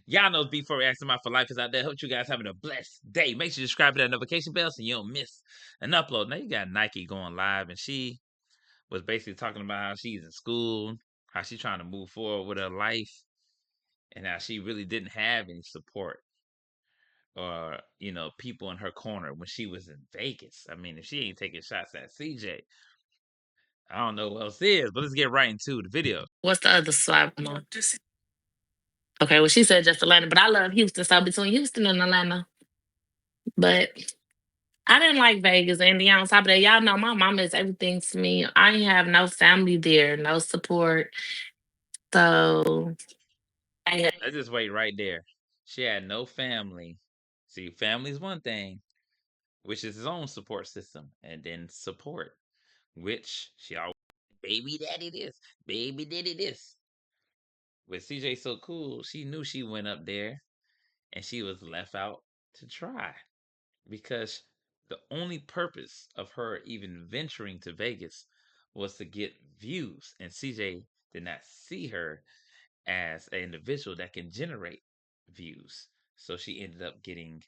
Y'all know before reacting my for life is out there. Hope you guys having a blessed day. Make sure you subscribe to that notification bell so you don't miss an upload. Now you got Nikee going live, and she was basically talking about how she's in school, how she's trying to move forward with her life, and how she really didn't have any support or people in her corner when she was in Vegas. I mean, if she ain't taking shots at CJ, I don't know what else is. But let's get right into the video. What's the other side? Okay, well, she said just Atlanta, but I love Houston, so between Houston and Atlanta. But I didn't like Vegas. And on top of that, y'all know my mama is everything to me. I ain't have no family there, no support. So I Let's just wait right there. She had no family. See, family's one thing, which is his own support system, and then support, which she always baby daddy this, baby daddy this. With CJ so cool, she knew she went up there and she was left out to try because the only purpose of her even venturing to Vegas was to get views, and CJ did not see her as an individual that can generate views. So she ended up getting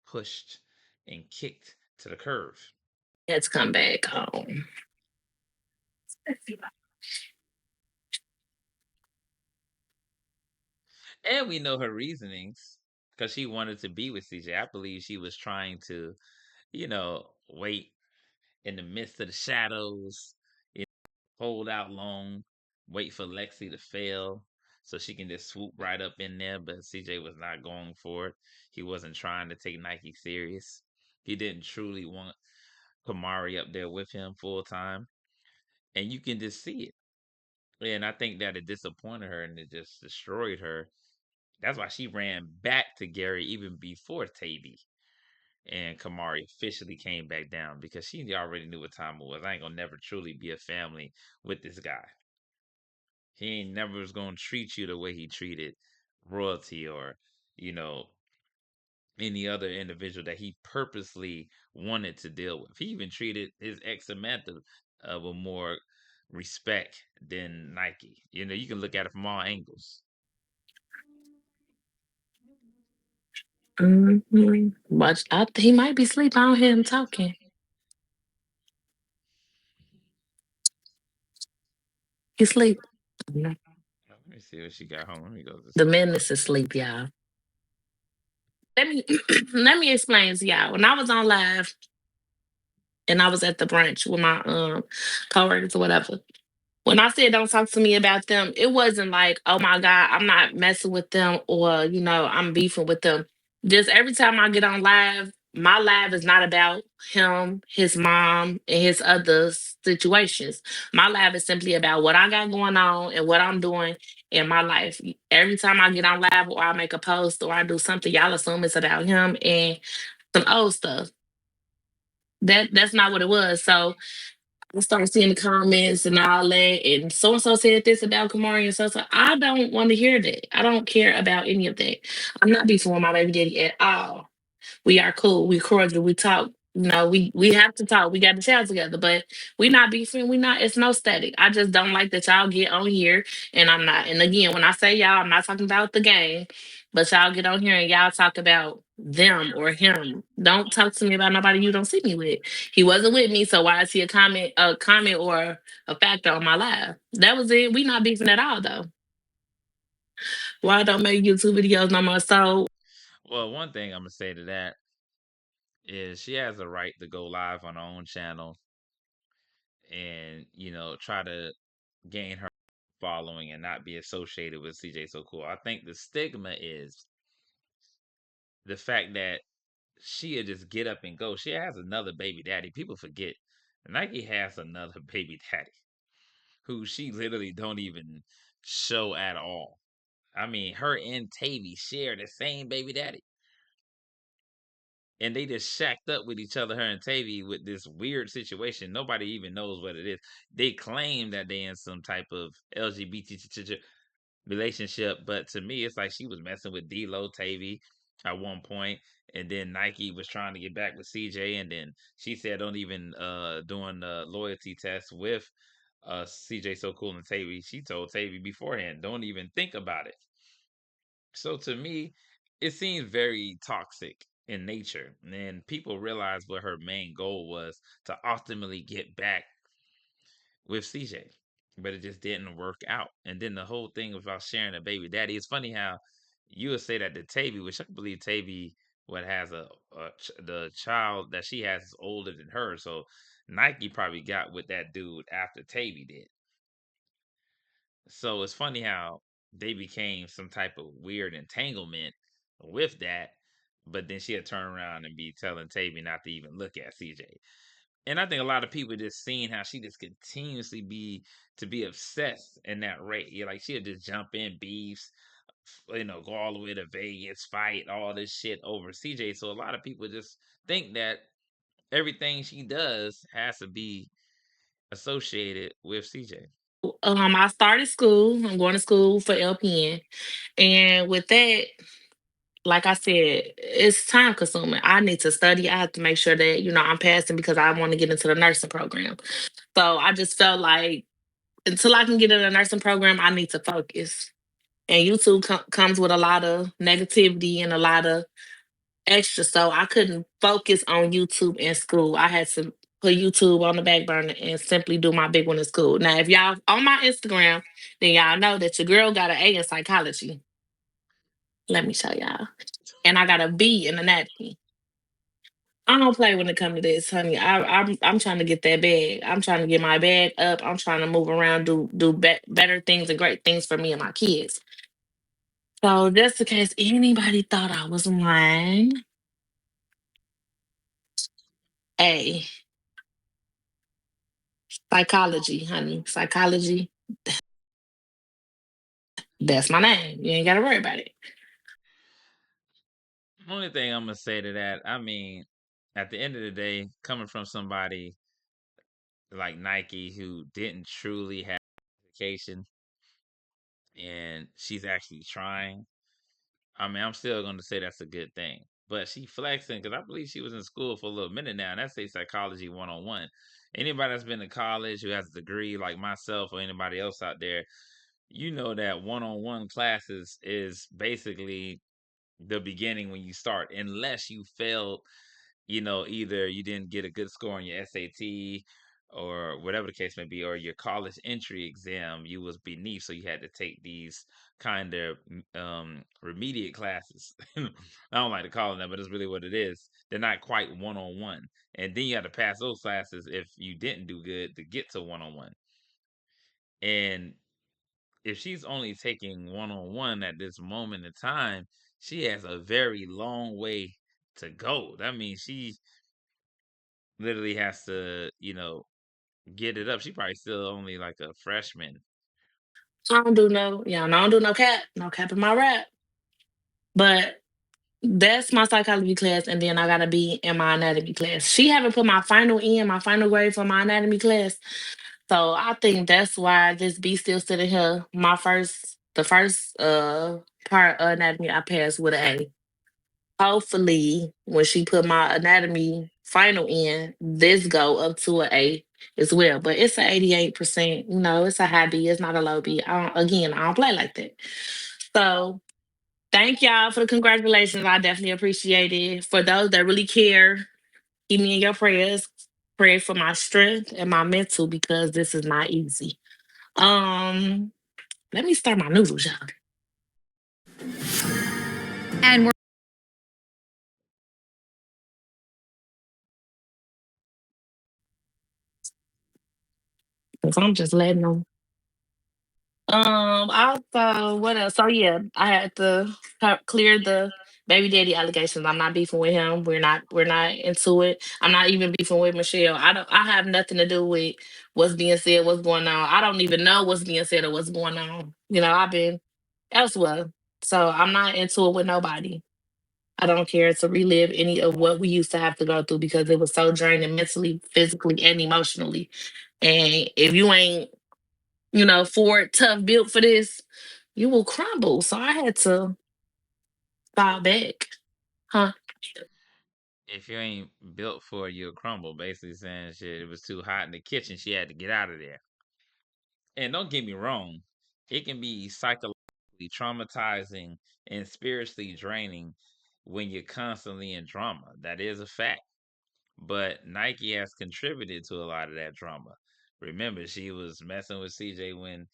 pushed and kicked to the curve. had to come back home. And we know her reasonings because she wanted to be with CJ. I believe she was trying to, wait in the midst of the shadows, hold out long, wait for Lexi to fail so she can just swoop right up in there. But CJ was not going for it. He wasn't trying to take Nikee serious. He didn't truly want Camari up there with him full time. And you can just see it. And I think that it disappointed her and it just destroyed her. That's why she ran back to Gary even before Tavy and Camari officially came back down because she already knew what time it was. I ain't gonna never truly be a family with this guy. He ain't never was gonna treat you the way he treated royalty or, you know, any other individual that he purposely wanted to deal with. He even treated his ex Samantha with more respect than Nikee. You can look at it from all angles. But he might be asleep. I don't hear him talking. He sleep. Let me see what she got home. Let me go to The sleep. menace is asleep, y'all. Let me let me explain to y'all. When I was on live and I was at the brunch with my coworkers or whatever, when I said don't talk to me about them, it wasn't like, oh my God, I'm not messing with them or, I'm beefing with them. Just every time I get on live, my live is not about him, his mom, and his other situations. My live is simply about what I got going on and what I'm doing in my life. Every time I get on live or I make a post or I do something, y'all assume it's about him and some old stuff. That's not what it was. So I start seeing the comments and all that, and so said this about Kamari and so. I don't want to hear that. I don't care about any of that. I'm not beefing with my baby daddy at all. We are cool. We cordial. We talk. We have to talk. We got to chat together, but we not beefing. We not. It's no static. I just don't like that y'all get on here, and I'm not. And again, when I say y'all, I'm not talking about the game, but y'all get on here and y'all talk about them or him. Don't talk to me about nobody you don't see me with. He wasn't with me, so why is he a comment or a factor on my life? That was it. We not beefing at all though. Why I don't make YouTube videos no more? So Well, one thing I'm gonna say to that is she has a right to go live on her own channel and try to gain her following and not be associated with CJ So Cool. I think the stigma is the fact that she'll just get up and go. She has another baby daddy. People forget Nikee has another baby daddy who she literally don't even show at all. I mean, her and Tavy share the same baby daddy. And they just shacked up with each other, her and Tavy, with this weird situation. Nobody even knows what it is. They claim that they in some type of LGBT relationship, but to me, it's like she was messing with D-Lo Tavy at one point, and then Nikee was trying to get back with CJ, and then she said don't even doing the loyalty test with CJ So Cool and Tavy. She told Tavy beforehand, don't even think about it. So to me, it seems very toxic in nature. And people realized what her main goal was to ultimately get back with CJ. But it just didn't work out. And then the whole thing about sharing a baby daddy. It's funny how you would say that to Tavy, which I believe Tavy what has the child that she has is older than her. So Nike probably got with that dude after Tavy did. So it's funny how they became some type of weird entanglement with that, but then she'll turn around and be telling Tavy not to even look at CJ. And I think a lot of people just seeing how she just continuously be obsessed in that rate. Yeah, like she'll just jump in beefs, go all the way to Vegas, fight all this shit over CJ. So a lot of people just think that everything she does has to be associated with CJ. I started school. I'm going to school for LPN. And with that, like I said, it's time consuming. I need to study. I have to make sure that, I'm passing because I want to get into the nursing program. So I just felt like until I can get in the nursing program, I need to focus. And YouTube comes with a lot of negativity and a lot of extra. So I couldn't focus on YouTube in school. I had to put YouTube on the back burner and simply do my big one in school. Now, if y'all on my Instagram, then y'all know that your girl got an A in psychology. Let me show y'all. And I got a B in anatomy. I don't play when it comes to this, honey. I'm trying to get that bag. I'm trying to get my bag up. I'm trying to move around, do better things and great things for me and my kids. So just in case anybody thought I was lying, A, psychology, honey. Psychology, that's my name. You ain't gotta worry about it. Only thing I'm gonna say to that, I mean, at the end of the day, coming from somebody like Nike who didn't truly have education and she's actually trying, I mean, I'm still gonna say that's a good thing. But she flexing because I believe she was in school for a little minute now, and that's a psychology 101. Anybody that's been to college who has a degree like myself or anybody else out there, you know that one-on-one classes is basically the beginning when you start, unless you failed, either you didn't get a good score on your SAT or whatever the case may be, or your college entry exam, you was beneath, so you had to take these kind of remediate classes. I don't like to call them that, but it's really what it is. They're not quite one on one, and then you had to pass those classes if you didn't do good to get to one on one. And if she's only taking one on one at this moment in time, she has a very long way to go. That means she literally has to, get it up. She probably still only like a freshman. I don't do no, yeah, I don't do no cap in my rap. But that's my psychology class, and then I gotta be in my anatomy class. She haven't put my final grade for my anatomy class. So I think that's why this B still sitting here. The first part of anatomy I passed with an A. Hopefully, when she put my anatomy final in, this go up to an A as well. But it's an 88%. It's a high B. It's not a low B. I don't play like that. So thank y'all for the congratulations. I definitely appreciate it. For those that really care, keep me in your prayers. Pray for my strength and my mental because this is not easy. Um, Let me start my noodles, y'all. And we're 'cause I'm just letting them. Also, what else? So yeah, I had to clear the baby daddy allegations. I'm not beefing with him. We're not into it. I'm not even beefing with Michelle. I have nothing to do with what's being said, what's going on. I don't even know what's being said or what's going on. I've been elsewhere. So I'm not into it with nobody. I don't care to relive any of what we used to have to go through because it was so draining mentally, physically, and emotionally. And if you ain't, for tough built for this, you will crumble. So I had to fall back. Huh? If you ain't built for it, you'll crumble. Basically saying shit, it was too hot in the kitchen. She had to get out of there. And don't get me wrong, it can be psychological. traumatizing and spiritually draining when you're constantly in drama. That is a fact. But Nike has contributed to a lot of that drama. Remember, she was messing with CJ when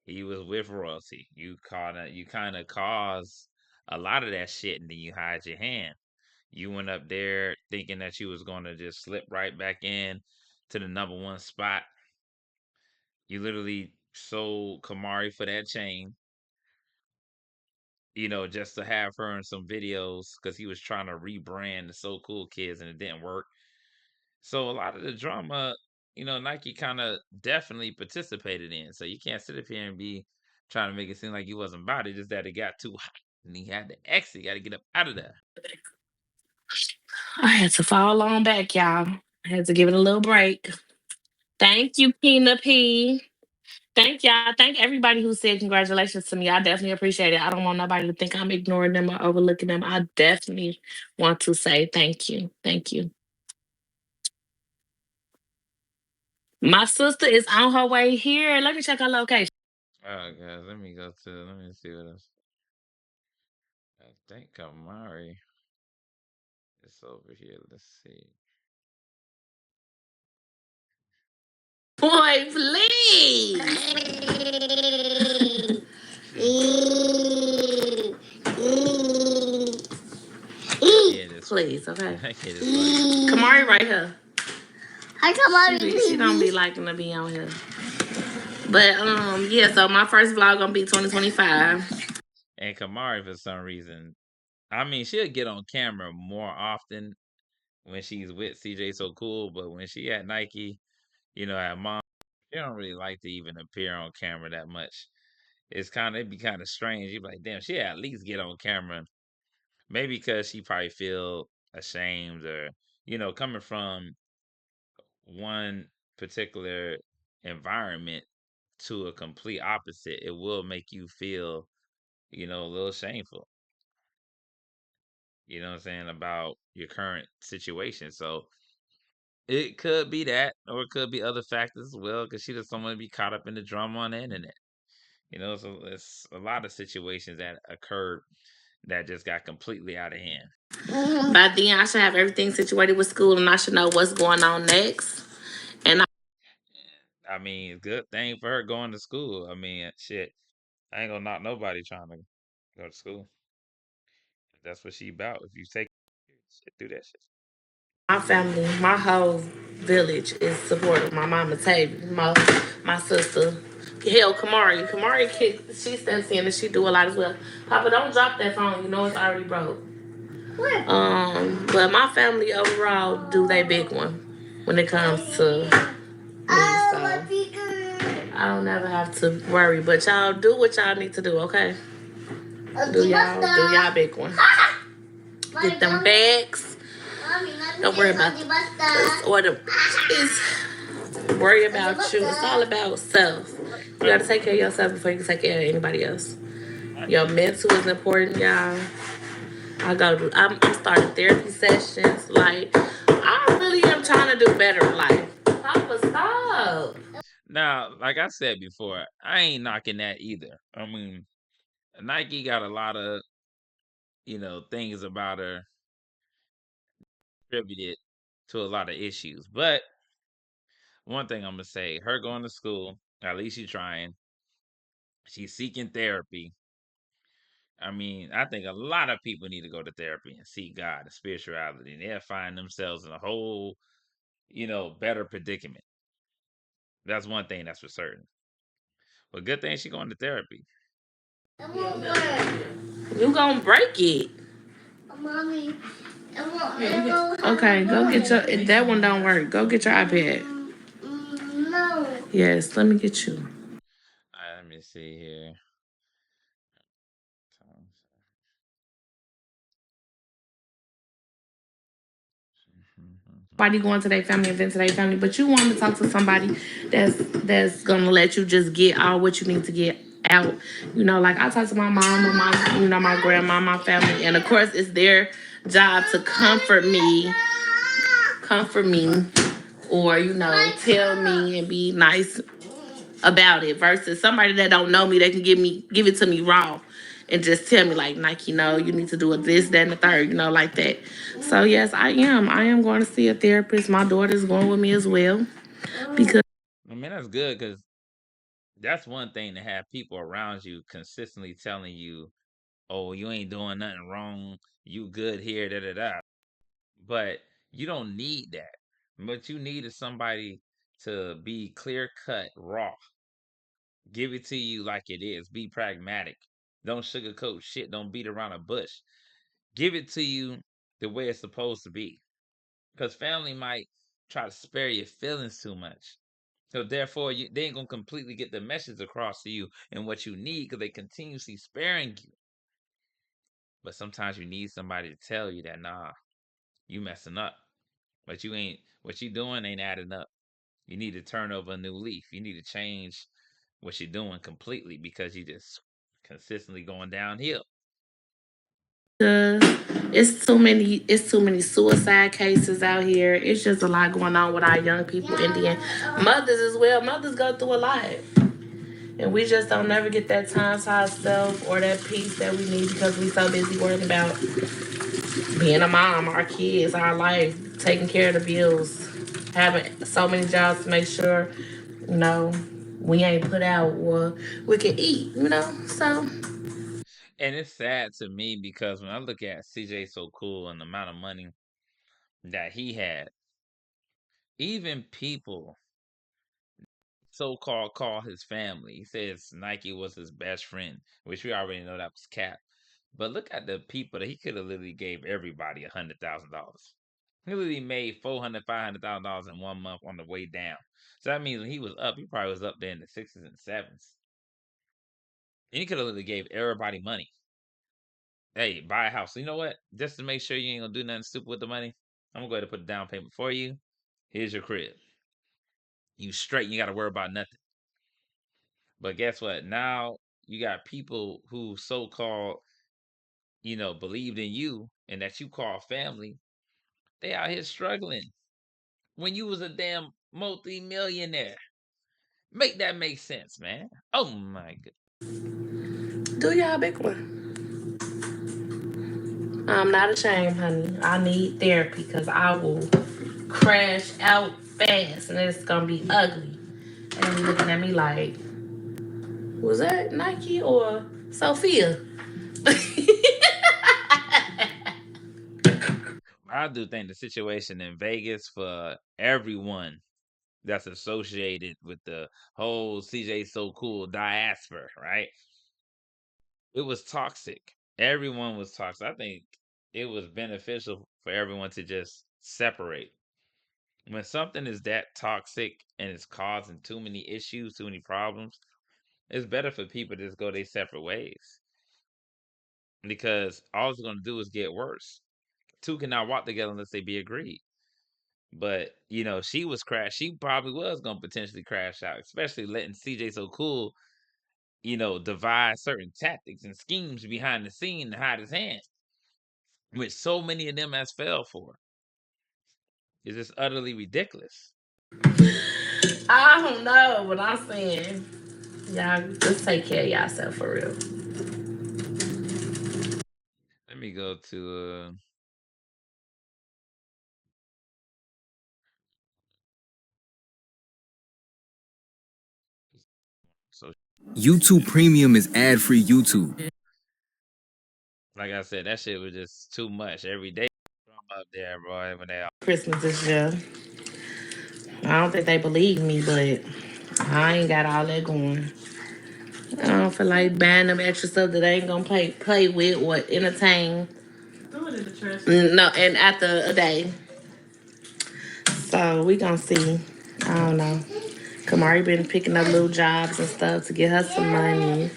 he was with royalty. You kind of cause a lot of that shit, and then you hide your hand. You went up there thinking that you was going to just slip right back in to the number one spot. You literally sold Camari for that chain, just to have her in some videos because he was trying to rebrand the So Cool Kids and it didn't work. So a lot of the drama, Nike kind of definitely participated in. So you can't sit up here and be trying to make it seem like he wasn't about it, just that it got too hot and he had to exit. Got to get up out of there. I had to fall on back, y'all. I had to give it a little break. Thank you, Pina P. Thank y'all. Thank everybody who said congratulations to me. I definitely appreciate it. I don't want nobody to think I'm ignoring them or overlooking them. I definitely want to say thank you. Thank you. My sister is on her way here. Let me check her location. Oh, guys, let me see what else. I think Camari is over here. Let's see. Boy, please. That kid is Please, okay. that kid is funny. Kamari right here. Hi, Camari. She don't be liking to be on here. But yeah, so my first vlog gonna be 2025. And Kamari, for some reason, I mean, she'll get on camera more often when she's with CJ So Cool, but when she at Nike, at mom, she don't really like to even appear on camera that much. It'd be kind of strange. You'd be like, damn, she at least get on camera. Maybe because she probably feel ashamed or, coming from one particular environment to a complete opposite, it will make you feel, a little shameful. You know what I'm saying, about your current situation. So it could be that, or it could be other factors as well, because she doesn't want to be caught up in the drama on the internet. So it's a lot of situations that occurred that just got completely out of hand. By then, I should have everything situated with school, and I should know what's going on next. And I mean, good thing for her going to school. I mean, shit, I ain't gonna knock nobody trying to go to school. That's what she about. If you take shit, do that shit. my family, my whole village is supportive. My mama Tavy, my sister. Hell, Kamari, she steps in and she do a lot as well. Papa, don't drop that phone. You know it's already broke. But my family overall do they big one when it comes to me. So I don't ever have to worry. But y'all do what y'all need to do, okay? Do y'all big one. Get them bags. Don't worry about the or the bitches. Worry about you. It's all about self. You gotta take care of yourself before you can take care of anybody else. Your mental is important, y'all. I'm starting therapy sessions. Like, I really am trying to do better in life. Papa, stop. Now, like I said before, I ain't knocking that either. I mean, Nike got a lot of, things about her contributed to a lot of issues. But one thing I'm gonna say, her going to school, at least she's trying. She's seeking therapy. I mean, I think a lot of people need to go to therapy and seek God and spirituality, and they'll find themselves in a whole, better predicament. That's one thing that's for certain. But good thing she going to therapy. You gonna break it. Mommy, Okay, go get your. If that one don't work, go get your iPad. No. Yes, let me get you. All right, let me see here. Nobody going to their family event to their family, but you want to talk to somebody that's gonna let you just get all what you need to get out. Like I talk to my mom and my grandma, my family, and of course it's their job to comfort me, or tell me and be nice about it versus somebody that don't know me that can give it to me raw and just tell me like Nike, no, you need to do it this, that, and the third, like that. So yes, I am. I am going to see a therapist. My daughter's going with me as well because I mean, that's good because that's one thing to have people around you consistently telling you, "Oh, you ain't doing nothing wrong. You good here, da da da." But you don't need that. What you need is somebody to be clear cut, raw, give it to you like it is. Be pragmatic. Don't sugarcoat shit. Don't beat around a bush. Give it to you the way it's supposed to be. Because family might try to spare your feelings too much. So therefore, they ain't gonna completely get the message across to you and what you need because they continuously sparing you. But sometimes you need somebody to tell you that nah, you messing up. But what you doing ain't adding up. You need to turn over a new leaf. You need to change what you're doing completely because you just consistently going downhill. it's too many suicide cases out here. It's just a lot going on with our young people and then mothers as well. Mothers go through a lot. And we just don't never get that time to ourselves or that peace that we need because we so busy worrying about being a mom, our kids, our life, taking care of the bills, having so many jobs to make sure, you know, we ain't put out or we can eat. So And it's sad to me because when I look at CJ So Cool and the amount of money that he had, even people so-called call his family. He says Nike was his best friend, which we already know that was cap. But look at the people that he could have literally gave everybody $100,000. He literally made $400,000, $500,000 in 1 month on the way down. So that means when he was up, he probably was up there in the sixes and sevens. And he could have literally gave everybody money. Hey, buy a house. So you know what? Just to make sure you ain't gonna do nothing stupid with the money, I'm gonna go ahead and put a down payment for you. Here's your crib. You straight. You got to worry about nothing. But guess what? Now you got people who so-called, believed in you and that you call family. They out here struggling when you was a damn multi-millionaire. Make that make sense, man. Oh my god. do y'all big one. I'm not ashamed, honey. I need therapy because I will crash out fast and it's gonna be ugly. And you looking at me like, was that Nike or Sophia? I do think the situation in Vegas for everyone that's associated with the whole CJ So Cool diaspora, right? It was toxic. Everyone was toxic. I think it was beneficial for everyone to just separate. When something is that toxic and it's causing too many issues, too many problems, it's better for people to just go their separate ways because all it's going to do is get worse. Two cannot walk together unless they be agreed. But she was crash. She probably was going to potentially crash out, especially letting CJ So Cool, devise certain tactics and schemes behind the scene to hide his hand, which so many of them has fell for. It's just utterly ridiculous. I don't know what I'm saying. Y'all just take care of yourself for real. Let me go to so YouTube Premium is ad-free YouTube. like I said, that shit was just too much every day. I'm up there, boy, when they all Christmas this year. I don't think they believe me, but I ain't got all that going. I don't feel like buying them extra stuff that they ain't gonna play with or entertain. No, and after a day. So we gonna see. I don't know. Camari been picking up little jobs and stuff to get her some money.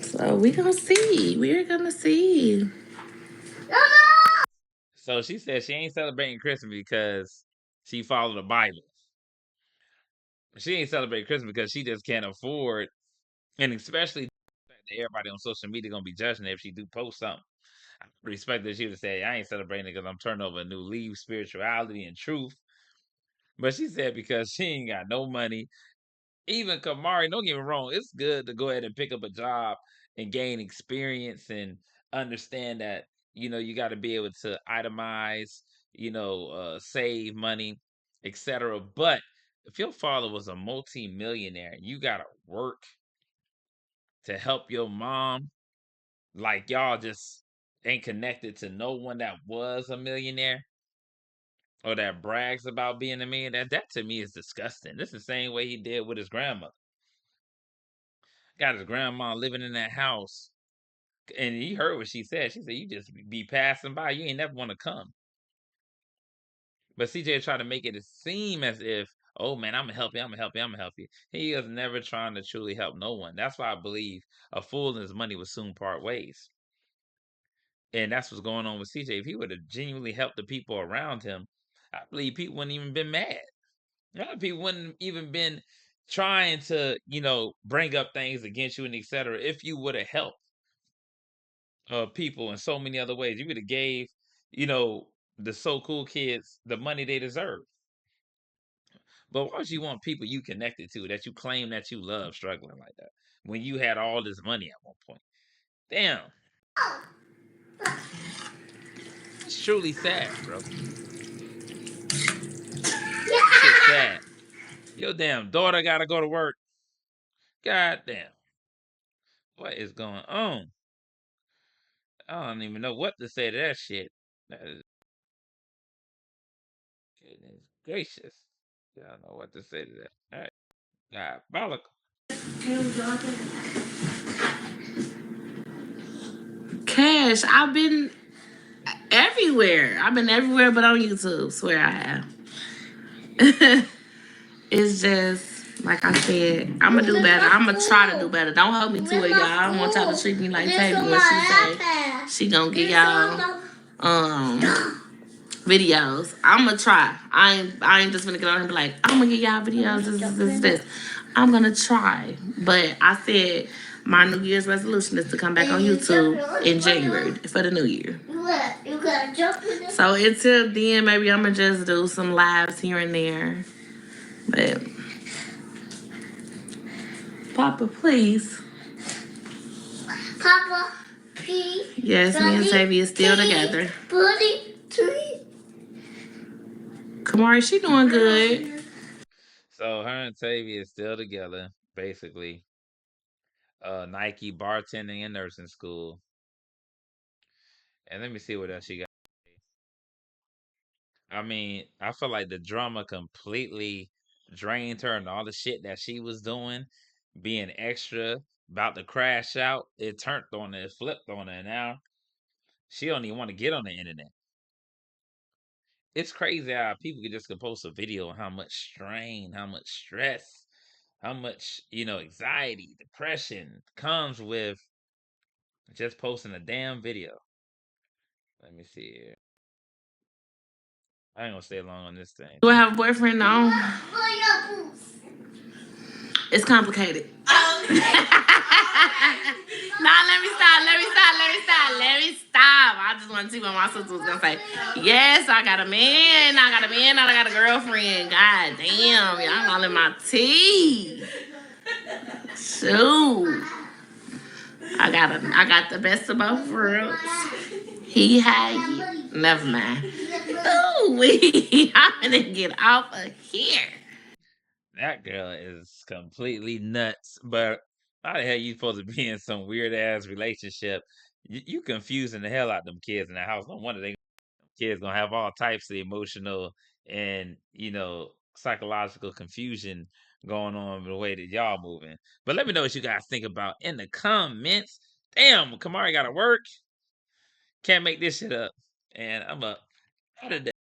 So we gonna see. We're gonna see. So she said she ain't celebrating Christmas because she followed the Bible. She ain't celebrating Christmas because she just can't afford, and especially the fact that everybody on social media gonna be judging her if she do post something. I respect that she would say, I ain't celebrating it because I'm turning over a new leaf, spirituality and truth. But she said because she ain't got no money, even Camari, don't get me wrong, it's good to go ahead and pick up a job and gain experience and understand that, you got to be able to itemize, save money, etc. But if your father was a multi-millionaire, you got to work to help your mom, like y'all just ain't connected to no one that was a millionaire or that brags about being a millionaire, that to me is disgusting. This is the same way he did with his grandmother. Got his grandma living in that house. And he heard what she said. She said, you just be passing by. You ain't never want to come. But CJ tried to make it seem as if, oh man, I'm going to help you. I'm going to help you. I'm going to help you. He is never trying to truly help no one. That's why I believe a fool and his money will soon part ways. And that's what's going on with CJ. If he would have genuinely helped the people around him, I believe people wouldn't even been mad. A lot of people wouldn't even been trying to, bring up things against you and etc. If you would have helped people in so many other ways. You would have gave, the so cool kids the money they deserve. But why would you want people you connected to that you claim that you love struggling like that when you had all this money at one point? Damn. It's truly sad, bro. It's sad. Your damn daughter gotta go to work. God damn. What is going on? I don't even know what to say to that shit. That is goodness gracious. I don't know what to say to that. All right. Diabolical. Cash, I've been everywhere. I've been everywhere but on YouTube. Swear I have. It's just, like I said, I'm going to do better. I'm going to try to do better. Don't hold me to it, y'all. I don't want y'all to treat me like Tavy when she say she going to get y'all videos. I'm going to try. I ain't just going to get on and be like, I'm going to get y'all videos, this. I'm going to try. But I said my New Year's resolution is to come back on YouTube in January for the new year. So until then, maybe I'm going to just do some lives here and there. But Papa, please. Papa, please. Yes, me and Tavy is still together. Kamari, she doing good. So her and Tavy is still together, basically. Nikee bartending and nursing school. And let me see what else she got. I mean, I feel like the drama completely drained her and all the shit that she was doing, being extra, about to crash out. It turned on her, it flipped on her. And now she don't even want to get on the internet. It's crazy how people can just post a video on how much strain, how much stress, how much, anxiety, depression comes with just posting a damn video. Let me see here. I ain't gonna stay long on this thing. Do I have a boyfriend? No. It's complicated. Nah, let me stop. I just want to see what my sister was gonna say. Yes, I got a man. I got a girlfriend. God damn, y'all all in my tea. Shoot. I got the best of both worlds. He had you. Never mind. Ooh, I'm gonna get off of here. That girl is completely nuts. But how the hell you supposed to be in some weird ass relationship? You confusing the hell out of them kids in the house. No wonder they kids gonna have all types of emotional and psychological confusion going on the way that y'all moving. But let me know what you guys think about in the comments. Damn, Camari gotta work. Can't make this shit up. And I'm up. Out of